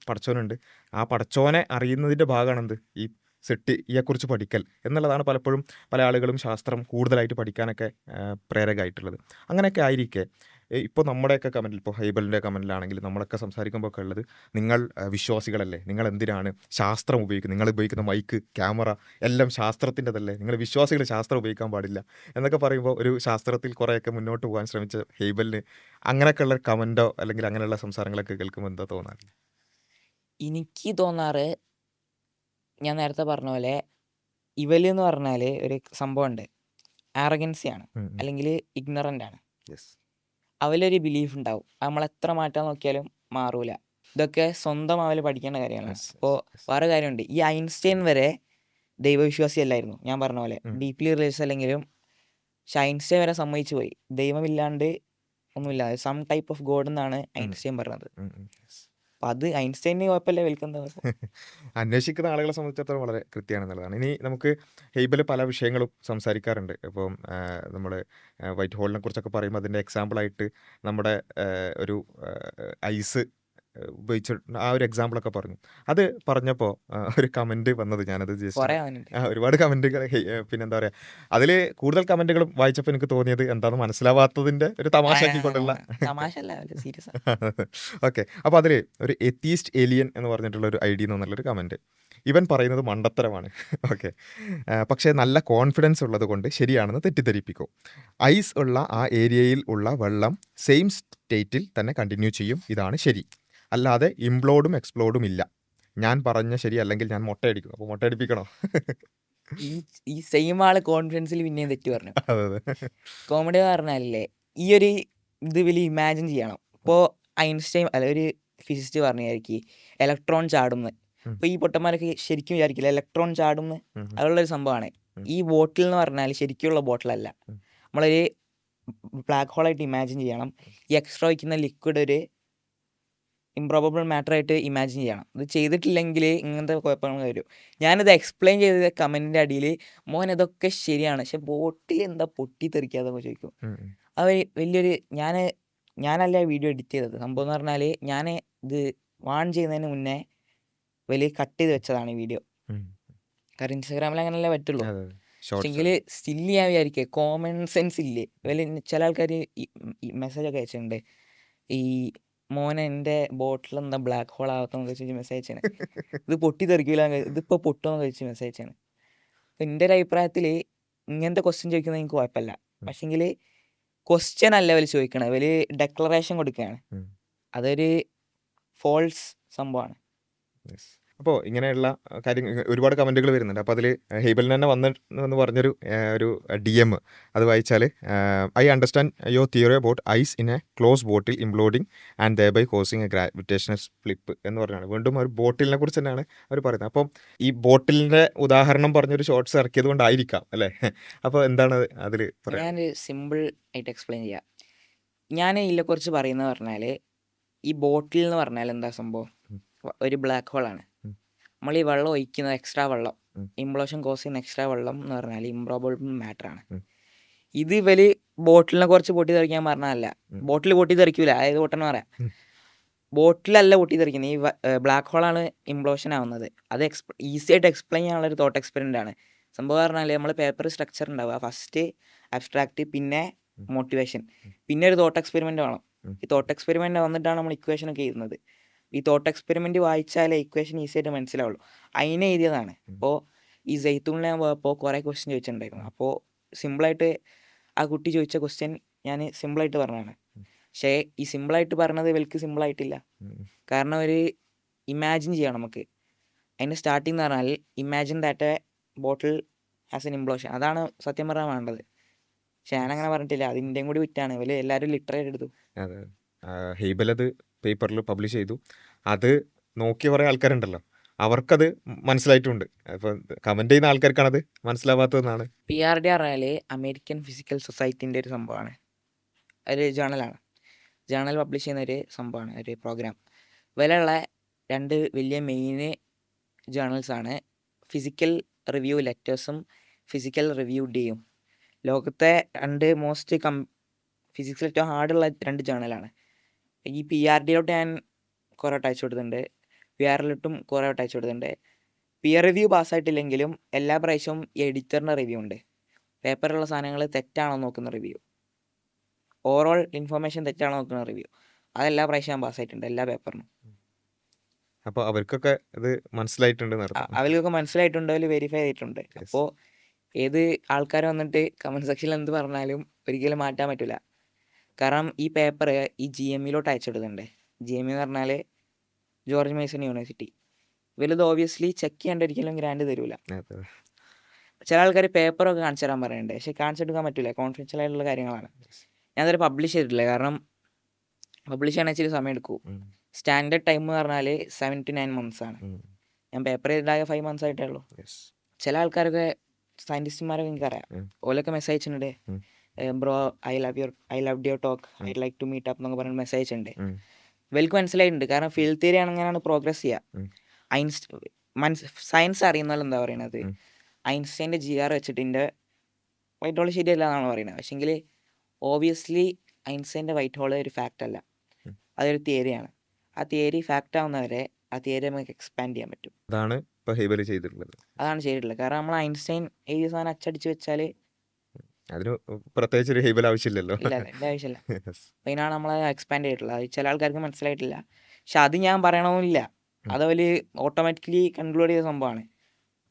പടച്ചോനുണ്ട്, ആ പടച്ചോനെ അറിയുന്നതിൻ്റെ ഭാഗമാണെന്ത് ഈ സൃഷ്ടിയെക്കുറിച്ച് പഠിക്കൽ എന്നുള്ളതാണ് പലപ്പോഴും പല ആളുകളും ശാസ്ത്രം കൂടുതലായിട്ട് പഠിക്കാനൊക്കെ പ്രേരകമായിട്ടുള്ളത്. അങ്ങനെയൊക്കെ ആയിരിക്കെ ഇപ്പോൾ നമ്മുടെയൊക്കെ കമൻറ്റിൽ, ഇപ്പോൾ ഹൈബലിൻ്റെ കമൻറ്റിലാണെങ്കിൽ നമ്മളൊക്കെ സംസാരിക്കുമ്പോൾ ഒക്കെ ഉള്ളത്, നിങ്ങൾ വിശ്വാസികളല്ലേ, നിങ്ങൾ എന്തിനാണ് ശാസ്ത്രം ഉപയോഗിക്കുന്നത്, നിങ്ങൾ ഉപയോഗിക്കുന്ന മൈക്ക് ക്യാമറ എല്ലാം ശാസ്ത്രത്തിൻ്റെതല്ലേ, നിങ്ങൾ വിശ്വാസികൾ ശാസ്ത്രം ഉപയോഗിക്കാൻ പാടില്ല എന്നൊക്കെ പറയുമ്പോൾ ഒരു ശാസ്ത്രത്തിൽ കുറേയൊക്കെ മുന്നോട്ട് പോകാൻ ശ്രമിച്ച ഹൈബലിന് അങ്ങനെയൊക്കെയുള്ള കമൻറ്റോ അല്ലെങ്കിൽ അങ്ങനെയുള്ള സംസാരങ്ങളൊക്കെ കേൾക്കുമ്പോൾ എന്താ തോന്നാറ്? എനിക്ക് തോന്നാറ്, ഞാൻ നേരത്തെ പറഞ്ഞ പോലെ ഇവലെന്ന് പറഞ്ഞാൽ ഒരു സംഭവമുണ്ട്, ആറഗൻസിയാണ് അല്ലെങ്കിൽ ഇഗ്നറൻ്റ് ആണ്. അവലൊരു ബിലീഫ് ഉണ്ടാവും, നമ്മളെത്ര മാറ്റാൻ നോക്കിയാലും മാറൂല. ഇതൊക്കെ സ്വന്തം അവൽ പഠിക്കേണ്ട കാര്യങ്ങളാണ്. അപ്പോൾ വേറെ കാര്യമുണ്ട്, ഈ ഐൻസ്റ്റൈൻ വരെ ദൈവവിശ്വാസി അല്ലായിരുന്നു, ഞാൻ പറഞ്ഞ പോലെ ഡീപ്ലി റിലീജിയസ് അല്ലെങ്കിലും. പക്ഷെ ഐൻസ്റ്റൈൻ വരെ സമ്മതിച്ചു പോയി, ദൈവമില്ലാണ്ട് ഒന്നുമില്ല, സം ടൈപ്പ് ഓഫ് ഗോഡ് എന്നാണ് ഐൻസ്റ്റൈൻ പറഞ്ഞത്. അപ്പം അത് ഐൻസ്റ്റൈന് കുഴപ്പമില്ല, വിൽക്കുന്ന കുഴപ്പം. അന്വേഷിക്കുന്ന ആളുകളെ സംബന്ധിച്ചിടത്തോളം വളരെ കൃത്യമാണെന്നുള്ളതാണ്. ഇനി നമുക്ക് ഹെയ്ബൽ പല വിഷയങ്ങളും സംസാരിക്കാറുണ്ട്. ഇപ്പം നമ്മൾ വൈറ്റ് ഹോളിനെ കുറിച്ചൊക്കെ പറയുമ്പോൾ അതിൻ്റെ എക്സാമ്പിളായിട്ട് നമ്മുടെ ഒരു ഐസ് ഉപയോഗിച്ച് ആ ഒരു എക്സാമ്പിളൊക്കെ പറഞ്ഞു. അത് പറഞ്ഞപ്പോൾ ഒരു കമൻറ്റ് വന്നത് ഞാനത് ജസ്റ്റ് കുറേ അവനുണ്ട്. ഒരുപാട് കമൻറ്റുകൾ പിന്നെന്താ പറയുക, അതിൽ കൂടുതൽ കമൻറ്റുകളും വായിച്ചപ്പോൾ എനിക്ക് തോന്നിയത് എന്താണെന്ന് മനസ്സിലാവാത്തതിൻ്റെ ഒരു തമാശാക്കിക്കൊണ്ടുള്ള തമാശ അല്ല, സീരിയസ്. ഓക്കെ. അപ്പോൾ അതിൽ ഒരു എത്തീസ്റ്റ് ഏലിയൻ എന്ന് പറഞ്ഞിട്ടുള്ള ഒരു ഐ ഡി എന്നുള്ളൊരു കമൻറ്റ്, ഇവൻ പറയുന്നത് മണ്ടത്തരമാണ്. ഓക്കെ. പക്ഷേ നല്ല കോൺഫിഡൻസ് ഉള്ളത് കൊണ്ട് ശരിയാണെന്ന് തെറ്റിദ്ധരിപ്പിക്കും. ഐസ് ഉള്ള ആ ഏരിയയിൽ ഉള്ള വെള്ളം സെയിം സ്റ്റേറ്റിൽ തന്നെ കണ്ടിന്യൂ ചെയ്യും, ഇതാണ് ശരി. അല്ലാതെ ഇംപ്ലോഡും എക്സ്പ്ലോഡും ഇല്ല. ഞാൻ പറഞ്ഞ ശരി, അല്ലെങ്കിൽ ഞാൻ മൊട്ടയടിക്കും. അപ്പോൾ മൊട്ടയടിപ്പിക്കണോ? ഈ സെയിം ആള് കോൺഫിഡൻസിൽ പിന്നെയും തെറ്റി പറഞ്ഞു. അതെ അതെ. കോമഡി പറഞ്ഞാലേ ഈ ഒരു ഇത് വലിയ ഇമാജിൻ ചെയ്യണം. ഇപ്പോൾ ഐൻസ്റ്റൈൻ അല്ല ഒരു ഫിസിസ്റ്റ് പറഞ്ഞായിരിക്കും ഇലക്ട്രോൺ ചാടുമെന്ന്. അപ്പോൾ ഈ പൊട്ടന്മാരൊക്കെ ശരിക്കും വിചാരിക്കില്ല ഇലക്ട്രോൺ ചാടുമെന്ന്. അതുള്ളൊരു സംഭവമാണ്. ഈ ബോട്ടിൽ എന്ന് പറഞ്ഞാൽ ശരിക്കുള്ള ബോട്ടിലല്ല. നമ്മളൊരു ബ്ലാക്ക് ഹോളായിട്ട് ഇമാജിൻ ചെയ്യണം. ഈ എക്സ്ട്രാ വയ്ക്കുന്ന ലിക്വിഡ് ഒരു ഇംപ്രോബബിൾ മാറ്റർ ആയിട്ട് ഇമാജിൻ ചെയ്യണം. ഇത് ചെയ്തിട്ടില്ലെങ്കിൽ ഇങ്ങനത്തെ കുഴപ്പങ്ങൾ വരും. ഞാനിത് എക്സ്പ്ലെയിൻ ചെയ്ത കമൻറ്റിൻ്റെ അടിയിൽ മോൻ ഇതൊക്കെ ശരിയാണ്, പക്ഷെ ബോട്ടിൽ എന്താ പൊട്ടിത്തെറിക്കാതെ ചോദിക്കും. അത് വലിയൊരു ഞാനല്ല വീഡിയോ എഡിറ്റ് ചെയ്തത്. സംഭവം എന്ന് പറഞ്ഞാൽ ഞാൻ ഇത് വാൺ ചെയ്യുന്നതിന് മുന്നേ വലിയ കട്ട് ചെയ്ത് വെച്ചതാണ് ഈ വീഡിയോ. കാരണം ഇൻസ്റ്റാഗ്രാമിൽ അങ്ങനെയല്ലേ പറ്റുള്ളൂ. പക്ഷെങ്കിൽ സ്റ്റിൽ ഞാൻ വിചാരിക്കുക കോമൺ സെൻസ് ഇല്ലേ വലിയ. ചില ആൾക്കാർ മെസ്സേജൊക്കെ അയച്ചിട്ടുണ്ട്, ഈ മോനെ എൻ്റെ ബോട്ടിൽ എന്താ ബ്ലാക്ക് ഹോൾ ആവത്തെന്ന് കഴിച്ച് മെസ്സേജ് അയച്ചാണ്. ഇത് പൊട്ടിത്തെറിക്കില്ല, ഇതിപ്പോൾ പൊട്ടുമെന്ന് കഴിച്ച് മെസ്സേജ് അയച്ചാണ്. അപ്പം എൻ്റെ ഒരു അഭിപ്രായത്തിൽ ഇങ്ങനത്തെ ക്വസ്റ്റ്യൻ ചോദിക്കുന്നത് എനിക്ക് കുഴപ്പമില്ല. പക്ഷെങ്കിൽ ക്വസ്റ്റ്യൻ അല്ല അവർ ചോദിക്കണം, അവർ ഡെക്ലറേഷൻ കൊടുക്കുകയാണ്. അതൊരു ഫോൾസ് സംഭവമാണ്. അപ്പോൾ ഇങ്ങനെയുള്ള കാര്യങ്ങൾ ഒരുപാട് കമൻറ്റുകൾ വരുന്നുണ്ട്. അപ്പോൾ അതിൽ ഹെയ്ബലിന് തന്നെ വന്നെന്ന് പറഞ്ഞൊരു ഒരു ഡി എം അത് വായിച്ചാൽ, I understand your theory about ice in a close bottle imploding and thereby causing a gravitational flip എന്ന് പറഞ്ഞാണ്. വീണ്ടും ഒരു ബോട്ടിലിനെ കുറിച്ച് തന്നെയാണ് അവർ പറയുന്നത്. അപ്പം ഈ ബോട്ടിലിൻ്റെ ഉദാഹരണം പറഞ്ഞൊരു ഷോർട്സ് ഇറക്കിയത് കൊണ്ടായിരിക്കാം അല്ലേ? അപ്പോൾ എന്താണ് അതിൽ പറയാം? ഞാൻ സിമ്പിൾ ആയിട്ട് എക്സ്പ്ലെയിൻ ചെയ്യാം. ഞാൻ ഇതിനെക്കുറിച്ച് പറയുന്നത് പറഞ്ഞാൽ, ഈ ബോട്ടിൽ എന്ന് പറഞ്ഞാൽ എന്താ സംഭവം, ഒരു ബ്ലാക്ക് ഹോളാണ്. നമ്മൾ ഈ വെള്ളം ഒഴിക്കുന്ന എക്സ്ട്രാ വെള്ളം, ഇംപ്ലോഷൻ കോസ് ചെയ്യുന്ന എക്സ്ട്രാ വെള്ളം എന്ന് പറഞ്ഞാൽ ഇംപ്രോബബിൾ മാറ്ററാണ്. ഇത് ഇവര് ബോട്ടിലിനെ കുറച്ച് പൊട്ടിത്തെറിക്കാൻ പറഞ്ഞതല്ല. ബോട്ടിൽ പൊട്ടിത്തെറിക്കൂല, അതായത് പൊട്ടെന്ന് പറയാം. ബോട്ടിലല്ല പൊട്ടിത്തെറിക്കുന്നത്, ഈ ബ്ലാക്ക് ഹോളാണ് ഇംപ്ലോഷൻ ആവുന്നത്. അത് ഈസി ആയിട്ട് എക്സ്പ്ലെയിൻ ചെയ്യാനുള്ള ഒരു തോട്ട് എക്സ്പെരിമെൻ്റ് ആണ്. സംഭവം പറഞ്ഞാൽ നമ്മൾ പേപ്പർ സ്ട്രക്ചർ ഉണ്ടാവുക, ഫസ്റ്റ് അബ്സ്ട്രാക്റ്റ്, പിന്നെ മോട്ടിവേഷൻ, പിന്നെ ഒരു തോട്ട് എക്സ്പെരിമെൻ്റ് വേണം. ഈ തോട്ട് എക്സ്പെരിമെൻ്റ് വന്നിട്ടാണ് നമ്മൾ ഇക്വേഷനൊക്കെ എഴുതുന്നത്. ഈ തോട്ട് എക്സ്പെരിമെൻ്റ് വായിച്ചാലേ ഇക്വേഷൻ ഈസി ആയിട്ട് മനസ്സിലാവുള്ളൂ. അതിനെ എഴുതിയതാണ്. അപ്പോൾ ഈ ജെയ്ത്തൂണിൽ ഞാൻ പോയപ്പോൾ കുറേ ക്വസ്റ്റ്യൻ ചോദിച്ചിട്ടുണ്ടായിരുന്നു. അപ്പോൾ സിമ്പിളായിട്ട് ആ കുട്ടി ചോദിച്ച ക്വസ്റ്റ്യൻ ഞാൻ സിമ്പിളായിട്ട് പറഞ്ഞതാണ്. പക്ഷേ ഈ സിമ്പിളായിട്ട് പറഞ്ഞത് ഇവർക്ക് സിമ്പിളായിട്ടില്ല. കാരണം ഒരു ഇമാജിൻ ചെയ്യണം നമുക്ക്. അതിൻ്റെ സ്റ്റാർട്ടിങ് എന്ന് പറഞ്ഞാൽ imagine that A bottle has N implosion, അതാണ് സത്യം പറഞ്ഞാൽ വേണ്ടത്. പക്ഷെ ഞാനങ്ങനെ പറഞ്ഞിട്ടില്ല, അതിൻ്റെയും കൂടി വിറ്റാണ് ഇവർ എല്ലാവരും ലിറ്ററേറ്റ് എടുത്തു. അതെ. ഹെയ്ബൽ അത് പേപ്പറിൽ പബ്ലിഷ് ചെയ്തു. അത് നോക്കിയ കുറേ ആൾക്കാരുണ്ടല്ലോ, അവർക്കത് മനസ്സിലായിട്ടുണ്ട്. അപ്പം കമൻറ്റ് ചെയ്യുന്ന ആൾക്കാർക്കാണത് മനസ്സിലാവാത്തതെന്നാണ്. PRD പറഞ്ഞാൽ അമേരിക്കൻ ഫിസിക്കൽ സൊസൈറ്റിൻ്റെ ഒരു സംഭവമാണ്. ഒരു ജേണലാണ്. ജേണൽ പബ്ലിഷ് ചെയ്യുന്ന ഒരു സംഭവമാണ്, ഒരു പ്രോഗ്രാം. ഇവരുള്ള രണ്ട് വലിയ മെയിൻ ജേണൽസാണ് ഫിസിക്കൽ റിവ്യൂ ലെറ്റേഴ്സും ഫിസിക്കൽ റിവ്യൂ ഡേയും. ലോകത്തെ രണ്ട് മോസ്റ്റ് ഫിസിക്സിൽ ഏറ്റവും ഹാർഡുള്ള രണ്ട് ജേണലാണ്. ഈ PRDയിലോട്ട് ഞാൻ കുറേ വട്ടം അയച്ചു കൊടുത്തിട്ടുണ്ട്, PRLോട്ടും കുറേ വട്ടം അയച്ചു കൊടുത്തിട്ടുണ്ട്. പിയർ റിവ്യൂ പാസ്സായിട്ടില്ലെങ്കിലും എല്ലാ പ്രാവശ്യവും എഡിറ്ററിൻ്റെ റിവ്യൂ ഉണ്ട്. പേപ്പറിലുള്ള സാധനങ്ങൾ തെറ്റാണോ നോക്കുന്ന റിവ്യൂ, ഓവറോൾ ഇൻഫർമേഷൻ തെറ്റാണോ നോക്കുന്ന റിവ്യൂ, അതെല്ലാ പ്രാവശ്യം ഞാൻ പാസ്സായിട്ടുണ്ട്, എല്ലാ പേപ്പറിനും. അപ്പോൾ അവർക്കൊക്കെ ഇത് മനസ്സിലായിട്ടുണ്ട്. അവർക്കൊക്കെ മനസ്സിലായിട്ടുണ്ട്, അവർ വെരിഫൈ ചെയ്തിട്ടുണ്ട്. അപ്പോൾ ഏത് ആൾക്കാർ വന്നിട്ട് കമൻറ്റ് സെക്ഷനിൽ എന്ത് പറഞ്ഞാലും ഒരിക്കലും മാറ്റാൻ പറ്റില്ല. കാരണം ഈ പേപ്പർ ഈ GMEലോട്ട് അയച്ചെടുക്കുന്നുണ്ട്. GME എന്ന് പറഞ്ഞാൽ ജോർജ് മേസൺ യൂണിവേഴ്സിറ്റി. ഇവരിത് ഓബിയസ്ലി ചെക്ക് ചെയ്യാണ്ട് ഒരിക്കലും ഗ്രാൻഡ് തരൂല. ചില ആൾക്കാർ പേപ്പറൊക്കെ കാണിച്ചു തരാൻ പറയുന്നുണ്ട്, പക്ഷെ കാണിച്ചെടുക്കാൻ പറ്റില്ല, കോൺഫിഡൻഷ്യൽ ആയിട്ടുള്ള കാര്യങ്ങളാണ്. ഞാനത് പബ്ലിഷ് ചെയ്തിട്ടില്ല, കാരണം പബ്ലിഷ് ചെയ്യാൻ ഇച്ചിരി സമയം എടുക്കും. സ്റ്റാൻഡേർഡ് ടൈം എന്ന് പറഞ്ഞാൽ 7 to 9 months ആണ്. ഞാൻ പേപ്പർ ചെയ്തിട്ടാകെ 5 months ആയിട്ടേ ഉള്ളൂ. ചില ആൾക്കാരൊക്കെ സയൻറ്റിസ്റ്റുമാരൊക്കെ എനിക്കറിയാം, ഓലൊക്കെ മെസ്സേജ് അയച്ചിട്ടുണ്ട്, bro I love your talk, I like to meet up എന്നൊക്കെ പറഞ്ഞ് മെസ്സേജ് അയച്ചിട്ടുണ്ട്. ഇവർക്ക് മനസ്സിലായിട്ടുണ്ട്. കാരണം ഫീൽഡ് തിയറി അങ്ങനെയാണ് പ്രോഗ്രസ് ഉം. ചെയ്യുക. സയൻസ് അറിയുന്ന എന്താ പറയണത്, ഉം. ഐൻസ്റ്റൈൻ്റെ GR വെച്ചിട്ട് ഇതിൻ്റെ വൈറ്റ് ഹോൾ ശരിയല്ല എന്നാണ് പറയുന്നത്. പക്ഷെങ്കിൽ ഓബിയസ്ലി ഐൻസ്റ്റൈൻ്റെ വൈറ്റ് ഹോൾ ഒരു ഫാക്റ്റ് അല്ല, ഉം. അതൊരു തിയറിയാണ്. ആ തിയറി ഫാക്റ്റ് ആവുന്നവരെ ആ തിയറി നമുക്ക് എക്സ്പാൻഡ് ചെയ്യാൻ പറ്റും. അതാണ് ഇപ്പോൾ ഹേബൽ ചെയ്തിട്ടുള്ളത്. അതാണ് ചെയ്തിട്ടുള്ളത്. കാരണം നമ്മൾ ഐൻസ്റ്റൈൻ എഴുതിയ സാധനം അച്ചടിച്ച് വെച്ചാൽ അതിന് പ്രത്യേകിച്ച് ഒരു ഹേബൽ ആവശ്യമില്ലല്ലോ. ഇല്ല എൻ്റെ ആവശ്യമില്ല. Yes. അപ്പോൾ അതിനാണ് നമ്മൾ എക്സ്പാൻഡ് ചെയ്തിട്ടുള്ളത്. അത് ചില ആൾക്കാർക്ക് മനസ്സിലായിട്ടില്ല. പക്ഷെ അത് ഞാൻ പറയണമെന്നില്ല, അത് അവർ ഓട്ടോമാറ്റിക്കലി കൺക്ലൂഡ് ചെയ്ത സംഭവമാണ്.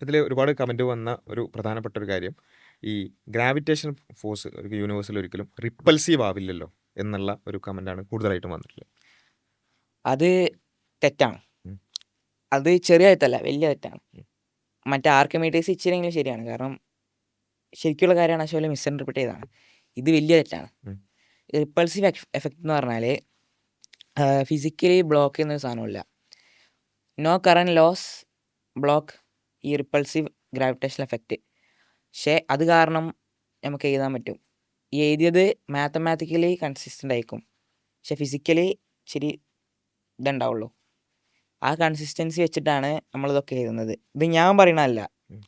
ഇതിൽ ഒരുപാട് കമൻറ്റ് വന്ന ഒരു പ്രധാനപ്പെട്ട ഒരു കാര്യം, ഈ ഗ്രാവിറ്റേഷൻ ഫോഴ്സ് ഒരു യൂണിവേഴ്സിൽ ഒരിക്കലും റിപ്പൾസീവ് ആവില്ലല്ലോ എന്നുള്ള ഒരു കമൻറ്റാണ് കൂടുതലായിട്ടും വന്നിട്ടുള്ളത്. അത് തെറ്റാണ്. ഉം. അത് ചെറിയ തെറ്റല്ല, വലിയ തെറ്റാണ്. ഉം. മറ്റേ ആർക്കിമീഡിയസ് ഇച്ചിരിയെങ്കിലും ശരിയാണ്. കാരണം ശരിക്കുള്ള കാര്യമാണ്, പക്ഷേ മിസ്ഇൻ്റർപ്രിറ്റ് ചെയ്തതാണ്. ഇത് വലിയ തെറ്റാണ്. ഉം. റിപ്പൾസീവ് എഫക്റ്റ് എന്ന് പറഞ്ഞാൽ ഫിസിക്കലി ബ്ലോക്ക് ചെയ്യുന്നൊരു സാധനമില്ല. നോ കറൻറ്റ് ലോസ് ബ്ലോക്ക് ഈ റിപ്പൾസീവ് ഗ്രാവിറ്റേഷണൽ എഫക്റ്റ്. പക്ഷേ അത് കാരണം നമുക്ക് എഴുതാൻ പറ്റും. ഈ എഴുതിയത് മാത്തമാറ്റിക്കലി കൺസിസ്റ്റൻ്റ് ആയിരിക്കും, പക്ഷെ ഫിസിക്കലി ശരി ഇതുണ്ടാവുള്ളൂ. ആ കൺസിസ്റ്റൻസി വെച്ചിട്ടാണ് നമ്മളിതൊക്കെ എഴുതുന്നത്. ഇത് ഞാൻ പറയണതല്ല. ഉം.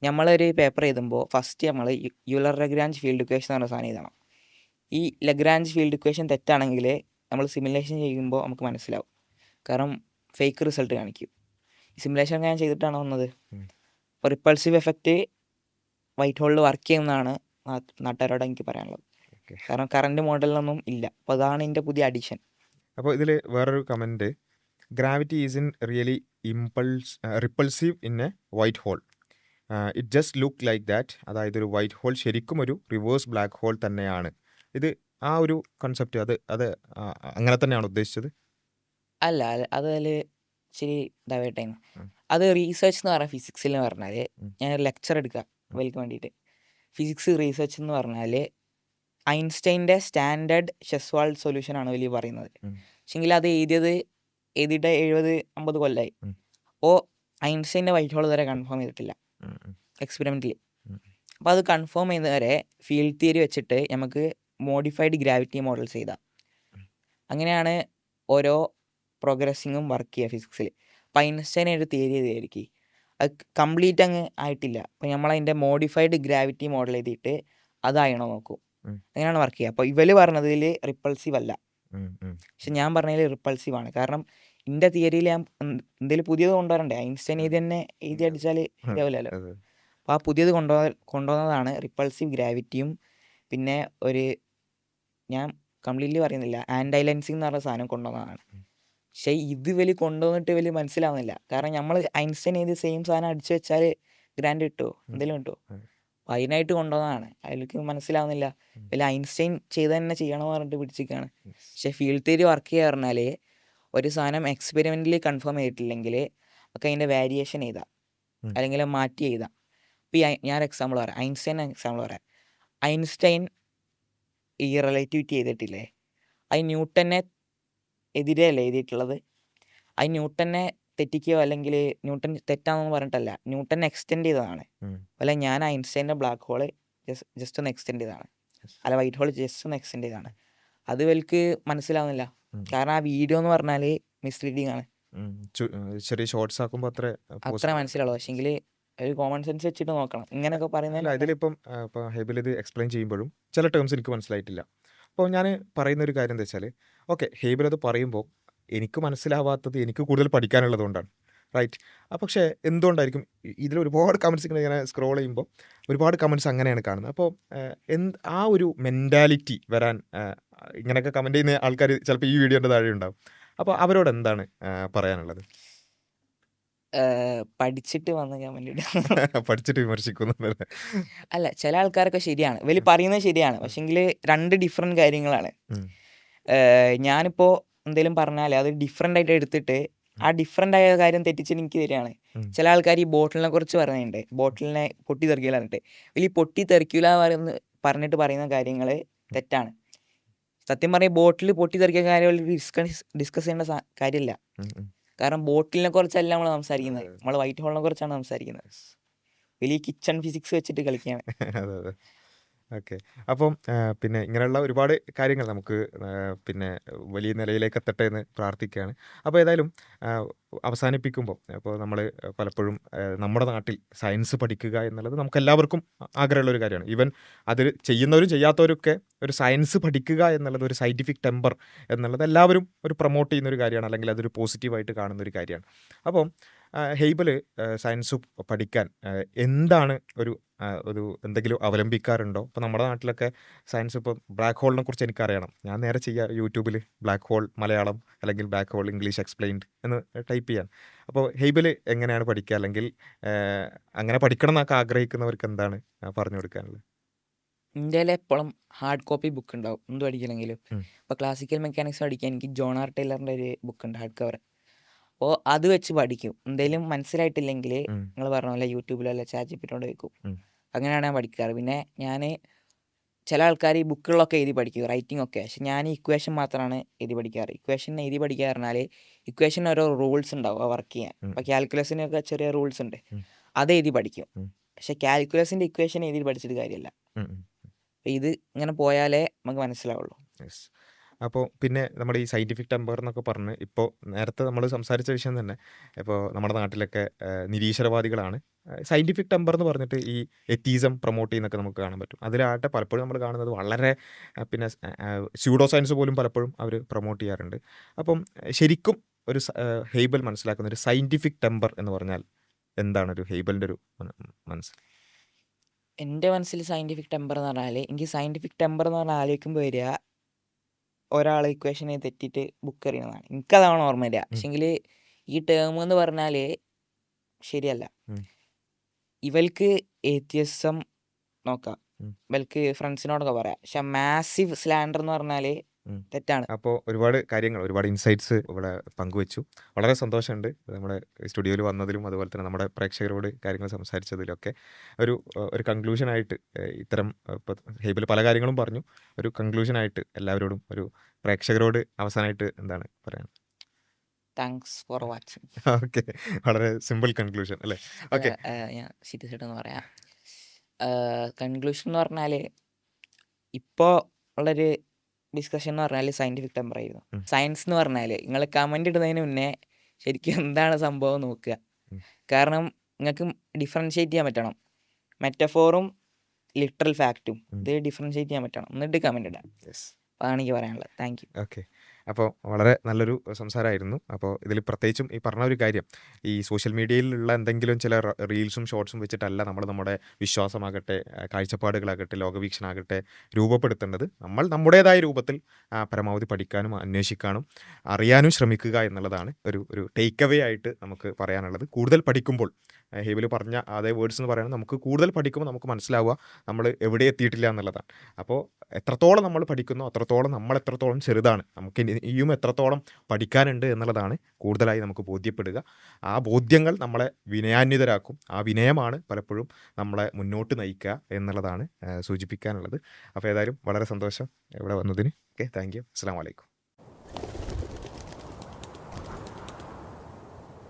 നമ്മളൊരു പേപ്പർ എഴുതുമ്പോൾ ഫസ്റ്റ് നമ്മൾ യൂലർ ലഗ്രാഞ്ച് ഫീൽഡ് ഇക്വേഷൻ എന്ന് പറഞ്ഞ സാധനം എഴുതണം. ഈ ലഗ്രാഞ്ച് ഫീൽഡ് ഇക്വേഷൻ തെറ്റാണെങ്കിൽ നമ്മൾ സിമുലേഷൻ ചെയ്യുമ്പോൾ നമുക്ക് മനസ്സിലാവും. കാരണം ഫേക്ക് റിസൾട്ട് കാണിക്കും. ഈ സിമുലേഷൻ ഞാൻ ചെയ്തിട്ടാണ് വന്നത്. ഉം. അപ്പോൾ റിപ്പൾസീവ് എഫക്റ്റ് വൈറ്റ് ഹോളിൽ വർക്ക് ചെയ്യുന്നതാണ് നാട്ടുകാരോട് എനിക്ക് പറയാനുള്ളത്. Okay. കാരണം കറണ്ട് മോഡലിലൊന്നും ഇല്ല. അപ്പോൾ അതാണ് എൻ്റെ പുതിയ അഡീഷൻ. അപ്പോൾ ഇതിൽ വേറൊരു comment, gravity is in really repulsive in a white hole, it just look like that. അതായത് ഒരു വൈറ്റ് ഹോൾ ശരിക്കും ഒരു റിവേഴ്സ് ബ്ലാക്ക് ഹോൾ തന്നെയാണ്. ഇത് ആ ഒരു കൺസെപ്റ്റ് അത് അങ്ങനെ തന്നെയാണ് ഉദ്ദേശിച്ചത്? അല്ല, അതിൽ ശരി ഇതാവട്ടെ. ഉം. അത് റീസെർച്ച് എന്ന് പറഞ്ഞാൽ ഫിസിക്സിൽ എന്ന് പറഞ്ഞാൽ ഉം. ഞാൻ ലെക്ചർ എടുക്കുക ഇവർക്ക് വേണ്ടിയിട്ട്. ഫിസിക്സ് റീസെർച്ച് എന്ന് പറഞ്ഞാൽ ഐൻസ്റ്റൈൻ്റെ സ്റ്റാൻഡേർഡ് ഷെസ്വാൾഡ് സൊല്യൂഷനാണ് വലിയ പറയുന്നത്. ഉം. പക്ഷെങ്കിൽ അത് എഴുതിയിട്ട് 70-50 കൊല്ലമായി. ഉം. അപ്പോൾ ഐൻസ്റ്റൈൻ്റെ വൈറ്റ് ഹോൾ വരെ കൺഫേം ചെയ്തിട്ടില്ല എക്സ്പെരിമെൻറ്റിൽ. അപ്പോൾ അത് കൺഫേം ചെയ്യുന്നവരെ ഫീൽഡ് തിയറി വെച്ചിട്ട് നമുക്ക് മോഡിഫൈഡ് ഗ്രാവിറ്റി മോഡൽസ് ചെയ്താൽ അങ്ങനെയാണ് ഓരോ പ്രോഗ്രസ്സിങ്ങും വർക്ക് ചെയ്യുക ഫിസിക്സിൽ. അപ്പോൾ ഐൻസ്റ്റൈൻ ഒരു തിയറി എഴുതിയായിരിക്കും, അത് കംപ്ലീറ്റ് അങ്ങ് ആയിട്ടില്ല. അപ്പോൾ നമ്മളതിൻ്റെ മോഡിഫൈഡ് ഗ്രാവിറ്റി മോഡൽ എഴുതിയിട്ട് അതായണോ നോക്കും. അങ്ങനെയാണ് വർക്ക് ചെയ്യുക. അപ്പോൾ ഇവർ പറഞ്ഞതിൽ റിപ്പൾസീവ് അല്ല, പക്ഷെ ഞാൻ പറഞ്ഞതിൽ റിപ്പൾസീവ് ആണ്. കാരണം എൻ്റെ തിയറിയിൽ ഞാൻ എന്തെങ്കിലും പുതിയത് കൊണ്ടുവരണ്ടേ. ഐൻസ്റ്റൈൻ എഴുതി അടിച്ചാൽ ശരിയാവില്ലല്ലോ. അപ്പോൾ ആ പുതിയത് കൊണ്ടുവന്നതാണ് റിപ്പൾസീവ് ഗ്രാവിറ്റിയും. പിന്നെ ഞാൻ കംപ്ലീറ്റ്ലി പറയുന്നില്ല, ആൻറ്റി ലെൻസിങ് എന്ന് പറഞ്ഞ സാധനം കൊണ്ടുവന്നതാണ്. പക്ഷേ ഇത് കൊണ്ടുവന്നിട്ട് മനസ്സിലാവുന്നില്ല. കാരണം നമ്മൾ ഐൻസ്റ്റൈൻ എഴുതിയ സെയിം സാധനം അടിച്ചു വെച്ചാൽ ഗ്രാൻഡ് കിട്ടുമോ, എന്തെങ്കിലും കിട്ടുമോ? അപ്പോൾ അതിനായിട്ട് കൊണ്ടുവന്നതാണ്. അതിലേക്ക് മനസ്സിലാവുന്നില്ല. ഐൻസ്റ്റൈൻ ചെയ്ത് തന്നെ ചെയ്യണമെന്ന് പറഞ്ഞിട്ട് പിടിച്ചിരിക്കുകയാണ്. പക്ഷേ ഫീൽഡ് തിയറി വർക്ക് ചെയ്യുക പറഞ്ഞാൽ ഒരു സാധനം എക്സ്പെരിമെൻ്റിൽ കൺഫേം ചെയ്തിട്ടില്ലെങ്കിൽ ഒക്കെ അതിൻ്റെ വേരിയേഷൻ എഴുതാം, അല്ലെങ്കിൽ മാറ്റി എഴുതാം. ഇപ്പോൾ ഞാൻ എക്സാമ്പിൾ പറയാം, എക്സാമ്പിൾ പറയാം. ഐൻസ്റ്റൈൻ ഈ റിലേറ്റിവിറ്റി ചെയ്തിട്ടില്ലേ, അത് ന്യൂട്ടനെ എതിരെയല്ലേ എഴുതിയിട്ടുള്ളത്. അത് ന്യൂട്ടനെ തെറ്റിക്കുകയോ അല്ലെങ്കിൽ ന്യൂട്ടൻ തെറ്റാണെന്ന് പറഞ്ഞിട്ടല്ല, ന്യൂട്ടനെ എക്സ്റ്റെൻഡ് ചെയ്തതാണ്. അല്ല, ഞാൻ ഐൻസ്റ്റൈൻ്റെ ബ്ലാക്ക് ഹോള് ജസ്റ്റ് ഒന്ന് എക്സ്റ്റെൻഡ് ചെയ്തതാണ്, അല്ല വൈറ്റ് ഹോൾ ജസ്റ്റ് ഒന്ന് എക്സ്റ്റെൻഡ് ചെയ്തതാണ്. അത് ഇവർക്ക് മനസ്സിലാവുന്നില്ല. കാരണം ആ വീഡിയോ എന്ന് പറഞ്ഞാൽ മിസ്ലീഡിങ് ആണ്. ചെറിയ ഷോർട്സ് ആക്കുമ്പോൾ അത്ര മനസ്സിലാവുള്ളൂ. പക്ഷെങ്കിൽ ഒരു കോമൺ സെൻസ് വെച്ചിട്ട് നോക്കണം ഇങ്ങനെയൊക്കെ പറയുന്നത്. ഇതിലിപ്പം ഇപ്പോൾ ഹേബൽ ഇത് എക്സ്പ്ലെയിൻ ചെയ്യുമ്പോഴും ചില ടേംസ് എനിക്ക് മനസ്സിലായിട്ടില്ല. അപ്പോൾ ഞാൻ പറയുന്ന ഒരു കാര്യം എന്താ വെച്ചാൽ, ഓക്കെ ഹേബൽ അത് പറയുമ്പോൾ എനിക്ക് മനസ്സിലാവാത്തത് എനിക്ക് കൂടുതൽ പഠിക്കാനുള്ളത് കൊണ്ടാണ്, റൈറ്റ്? പക്ഷേ എന്തുകൊണ്ടായിരിക്കും ഇതിൽ ഒരുപാട് കമൻസ് ഇങ്ങനെ സ്ക്രോൾ ചെയ്യുമ്പോൾ ഒരുപാട് കമൻസ് അങ്ങനെയാണ് കാണുന്നത്. അപ്പോൾ ആ ഒരു മെൻറ്റാലിറ്റി വരാൻ ഇങ്ങനെയൊക്കെ കമൻറ്റ് ചെയ്യുന്ന ആൾക്കാർ ചിലപ്പോൾ ഈ വീഡിയോൻ്റെ താഴെ ഉണ്ടാവും. അപ്പോൾ അവരോട് എന്താണ് പറയാനുള്ളത്? പഠിച്ചിട്ട് വന്ന് കമൻറ്റ് പഠിച്ചിട്ട് വിമർശിക്കുന്നു അല്ല, ചില ആൾക്കാരൊക്കെ ശരിയാണ്, ഇവർ പറയുന്നത് ശരിയാണ്. പക്ഷെങ്കിൽ രണ്ട് ഡിഫറെൻറ്റ് കാര്യങ്ങളാണ്. ഞാനിപ്പോൾ എന്തെങ്കിലും പറഞ്ഞാൽ അത് ഡിഫറെൻ്റ് ആയിട്ട് എടുത്തിട്ട് ആ ഡിഫറെൻ്റ് ആയ കാര്യം തെറ്റിച്ചിട്ട് എനിക്ക് തരികയാണ്. ചില ആൾക്കാർ ഈ ബോട്ടിലിനെ കുറിച്ച് പറയുന്നുണ്ട്, ബോട്ടിലിനെ പൊട്ടിത്തെറിക്കില്ല പറഞ്ഞിട്ട്. വലിയ പൊട്ടിത്തെറിക്കില്ല പറഞ്ഞിട്ട് പറയുന്ന കാര്യങ്ങൾ തെറ്റാണ്. സത്യം പറഞ്ഞാൽ ബോട്ടിൽ പൊട്ടിത്തെറിക്കുന്ന കാര്യം ഡിസ്കസ് ചെയ്യേണ്ട കാര്യമില്ല. കാരണം ബോട്ടിലിനെ കുറിച്ചല്ല നമ്മൾ സംസാരിക്കുന്നത്, നമ്മൾ വൈറ്റ് ഹോളിനെ കുറിച്ചാണ് സംസാരിക്കുന്നത്. വലിയ കിച്ചൺ ഫിസിക്സ് വെച്ചിട്ട് കളിക്കുകയാണ്. ഓക്കെ. അപ്പം പിന്നെ ഇങ്ങനെയുള്ള ഒരുപാട് കാര്യങ്ങൾ നമുക്ക് പിന്നെ വലിയ നിലയിലേക്ക് എത്തട്ടെ എന്ന് പ്രാർത്ഥിക്കുകയാണ്. അപ്പോൾ ഏതായാലും അവസാനിപ്പിക്കുമ്പോൾ അപ്പോൾ നമ്മൾ പലപ്പോഴും നമ്മുടെ നാട്ടിൽ സയൻസ് പഠിക്കുക എന്നുള്ളത് നമുക്കെല്ലാവർക്കും ആഗ്രഹമുള്ളൊരു കാര്യമാണ്. ഈവൻ അതിൽ ചെയ്യുന്നവരും ചെയ്യാത്തവരൊക്കെ ഒരു സയൻസ് പഠിക്കുക എന്നുള്ളത് ഒരു സയൻറ്റിഫിക് ടെമ്പർ എന്നുള്ളത് എല്ലാവരും ഒരു പ്രൊമോട്ട് ചെയ്യുന്നൊരു കാര്യമാണ്, അല്ലെങ്കിൽ അതൊരു പോസിറ്റീവായിട്ട് കാണുന്നൊരു കാര്യമാണ്. അപ്പം ഹെയ്ബൽ സയൻസ് പഠിക്കാൻ എന്താണ് ഒരു എന്തെങ്കിലും അവലംബിക്കാറുണ്ടോ? ഇപ്പോൾ നമ്മുടെ നാട്ടിലൊക്കെ സയൻസ് ഇപ്പോൾ ബ്ലാക്ക് ഹോളിനെ കുറിച്ച് എനിക്കറിയണം. ഞാൻ നേരെ ചെയ്യുക യൂട്യൂബിൽ ബ്ലാക്ക് ഹോൾ മലയാളം അല്ലെങ്കിൽ ബ്ലാക്ക് ഹോൾ ഇംഗ്ലീഷ് എക്സ്പ്ലെയിൻഡ് എന്ന് ടൈപ്പ് ചെയ്യാൻ. അപ്പോൾ ഹെയ്ബൽ എങ്ങനെയാണ് പഠിക്കുക, അല്ലെങ്കിൽ അങ്ങനെ പഠിക്കണം എന്നൊക്കെ ആഗ്രഹിക്കുന്നവർക്ക് എന്താണ് പറഞ്ഞു കൊടുക്കാനുള്ളത്? ഇന്ത്യയിൽ എപ്പോഴും ഹാർഡ് കോപ്പി ബുക്ക് ഉണ്ടാവും എന്ത് പഠിക്കണമെങ്കിലും. ഉം. ഇപ്പോൾ ക്ലാസിക്കൽ മെക്കാനിക്സ് പഠിക്കാൻ എനിക്ക് ജോൺ ആർ ടൈലറിൻ്റെ ഒരു ബുക്ക് ഉണ്ട്, ഹാർഡ് കവർ. അപ്പോൾ അത് വെച്ച് പഠിക്കും. എന്തെങ്കിലും മനസ്സിലായിട്ടില്ലെങ്കിൽ ഉം. നിങ്ങൾ പറഞ്ഞ പോലെ യൂട്യൂബിലോ അല്ല ചാറ്റ് ജിപിറ്റിയോട് ചോദിക്കും. ഉം. അങ്ങനെയാണ് ഞാൻ പഠിക്കാറ്. പിന്നെ ഞാൻ ചില ആൾക്കാർ ഈ ബുക്കുകളൊക്കെ എഴുതി പഠിക്കും, റൈറ്റിംഗ് ഒക്കെ. പക്ഷെ ഞാൻ ഇക്വേഷൻ മാത്രമാണ് എഴുതി പഠിക്കാറ്. ഇക്വേഷൻ എഴുതി പഠിക്കുക പറഞ്ഞാൽ ഇക്വേഷൻ ഓരോ റൂൾസ് ഉണ്ടാവും ആ വർക്ക് ചെയ്യാൻ. ഉം. ഇപ്പോൾ കാൽക്കുലസിനൊക്കെ ചെറിയ റൂൾസ് ഉണ്ട്, ഉം. അത് എഴുതി പഠിക്കും. ഉം. പക്ഷെ കാൽക്കുലസിൻ്റെ ഇക്വേഷൻ എഴുതി പഠിച്ചിട്ട് കാര്യമില്ല. ഉം. ഉം. അപ്പോൾ ഇത് ഇങ്ങനെ പോയാലേ നമുക്ക് മനസ്സിലാവുള്ളൂ. യെസ്. അപ്പോൾ പിന്നെ നമ്മുടെ ഈ സയൻറ്റിഫിക് ടെമ്പർ എന്നൊക്കെ പറഞ്ഞ് ഇപ്പോൾ നേരത്തെ നമ്മൾ സംസാരിച്ച വിഷയം തന്നെ, ഇപ്പോൾ നമ്മുടെ നാട്ടിലൊക്കെ നിരീശ്വരവാദികളാണ് സയൻറ്റിഫിക് ടെമ്പർ എന്ന് പറഞ്ഞിട്ട് ഈ എത്തീസം പ്രൊമോട്ട് ചെയ്യുന്നൊക്കെ നമുക്ക് കാണാൻ പറ്റും. അതിലാട്ടെ പലപ്പോഴും നമ്മൾ കാണുന്നത് വളരെ പിന്നെ സ്യൂഡോ സയൻസ് പോലും പലപ്പോഴും അവർ പ്രൊമോട്ട് ചെയ്യാറുണ്ട്. അപ്പം ശരിക്കും ഒരു ഹെയ്ബൽ മനസ്സിലാക്കുന്ന ഒരു സയൻറ്റിഫിക് ടെമ്പർ എന്ന് പറഞ്ഞാൽ എന്താണ് ഒരു ഹെയ്ബലിൻ്റെ ഒരു മനസ്സ്? എൻ്റെ മനസ്സിൽ സയൻറ്റിഫിക് ടെമ്പർ എന്ന് പറഞ്ഞാൽ, എനിക്ക് സയൻറ്റിഫിക് ടെമ്പർ എന്ന് പറഞ്ഞാൽ ആലോചിക്കുമ്പോൾ വരിക ഒരാൾ ഇക്വേഷനെ തെറ്റിയിട്ട് ബുക്ക് എറിയുന്നതാണ്. എനിക്കതാണ് ഓർമ്മ വരിക. ഉം. പക്ഷെങ്കിൽ ഈ ടേം എന്ന് പറഞ്ഞാൽ ശരിയല്ല. ഉം. ഇവൾക്ക് ഏത്യസം നോക്കാം, ഉം. ഇവൾക്ക് ഫ്രണ്ട്സിനോടൊക്കെ പറയാം. പക്ഷെ മാസീവ് സ്ലാൻഡർ എന്ന് പറഞ്ഞാൽ ഉം. തെറ്റാണ്. അപ്പോൾ ഒരുപാട് കാര്യങ്ങൾ, ഒരുപാട് ഇൻസൈറ്റ്സ് ഇവിടെ പങ്കുവച്ചു. വളരെ സന്തോഷമുണ്ട് നമ്മുടെ സ്റ്റുഡിയോയിൽ വന്നതിലും അതുപോലെ തന്നെ നമ്മുടെ പ്രേക്ഷകരോട് കാര്യങ്ങൾ സംസാരിച്ചതിലൊക്കെ. ഒരു കൺക്ലൂഷനായിട്ട് ഇത്തരം ഇപ്പോൾ ഹെയ്ബൽ പല കാര്യങ്ങളും പറഞ്ഞു. ഒരു കൺക്ലൂഷനായിട്ട് എല്ലാവരോടും, ഒരു പ്രേക്ഷകരോട് അവസാനമായിട്ട് എന്താണ് പറയാൻ? Thanks for watching. ഓക്കെ. വളരെ സിമ്പിൾ കൺക്ലൂഷൻ അല്ലേ? ഓക്കെ. ഞാൻ സീരിയസ് ആയിട്ടൊന്ന് പറയാം. കൺക്ലൂഷൻ എന്ന് പറഞ്ഞാൽ ഇപ്പോൾ ഉള്ളൊരു ഡിസ്കഷൻ എന്ന് പറഞ്ഞാൽ സയൻറ്റിഫിക് ടെമ്പർ ആയിരുന്നു. ഉം. സയൻസ് എന്ന് പറഞ്ഞാൽ നിങ്ങൾ കമൻ്റ് ഇടുന്നതിന് മുന്നേ ശരിക്കും എന്താണ് സംഭവം നോക്കുക. ഉം. കാരണം നിങ്ങൾക്ക് ഡിഫറൻഷ്യേറ്റ് ചെയ്യാൻ പറ്റണം, മെറ്റഫോറും ലിറ്ററൽ ഫാക്റ്റും. ഉം. ഇത് ഡിഫറൻഷ്യേറ്റ് ചെയ്യാൻ പറ്റണം, എന്നിട്ട് കമൻ്റ് ഇടാം. യെസ്. അതാണ് എനിക്ക് പറയാനുള്ളത്. Thank you. ഓക്കെ. അപ്പോൾ വളരെ നല്ലൊരു സംസാരമായിരുന്നു. അപ്പോൾ ഇതിൽ പ്രത്യേകിച്ചും ഈ പറഞ്ഞ ഒരു കാര്യം, ഈ സോഷ്യൽ മീഡിയയിലുള്ള എന്തെങ്കിലും ചില റീൽസും ഷോർട്സും വെച്ചിട്ടല്ല നമ്മൾ നമ്മുടെ വിശ്വാസമാകട്ടെ, കാഴ്ചപ്പാടുകളാകട്ടെ, ലോകവീക്ഷണമാകട്ടെ രൂപപ്പെടുത്തേണ്ടത്. നമ്മൾ നമ്മുടേതായ രൂപത്തിൽ പരമാവധി പഠിക്കാനും അന്വേഷിക്കാനും അറിയാനും ശ്രമിക്കുക എന്നുള്ളതാണ് ഒരു ടേക്ക് അവേ ആയിട്ട് നമുക്ക് പറയാനുള്ളത്. കൂടുതൽ പഠിക്കുമ്പോൾ ഹെയ്ബൽ പറഞ്ഞ അതേ വേർഡ്സ് എന്ന് പറയുന്നത്, നമുക്ക് കൂടുതൽ പഠിക്കുമ്പോൾ നമുക്ക് മനസ്സിലാവുക നമ്മൾ എവിടെ എത്തിയിട്ടില്ല എന്നുള്ളതാണ്. അപ്പോൾ എത്രത്തോളം നമ്മൾ പഠിക്കുന്നോ അത്രത്തോളം നമ്മൾ എത്രത്തോളം ചെറുതാണ്, നമുക്ക് ഇനിയും എത്രത്തോളം പഠിക്കാനുണ്ട് എന്നുള്ളതാണ് കൂടുതലായി നമുക്ക് ബോധ്യപ്പെടുക. ആ ബോധ്യങ്ങൾ നമ്മളെ വിനയാന്വിതരാക്കും. ആ വിനയമാണ് പലപ്പോഴും നമ്മളെ മുന്നോട്ട് നയിക്കുക എന്നുള്ളതാണ് സൂചിപ്പിക്കാനുള്ളത്. അപ്പോൾ ഏതായാലും വളരെ സന്തോഷം ഇവിടെ വന്നതിന്. Okay, thank you. അസ്സലാമു അലൈക്കും.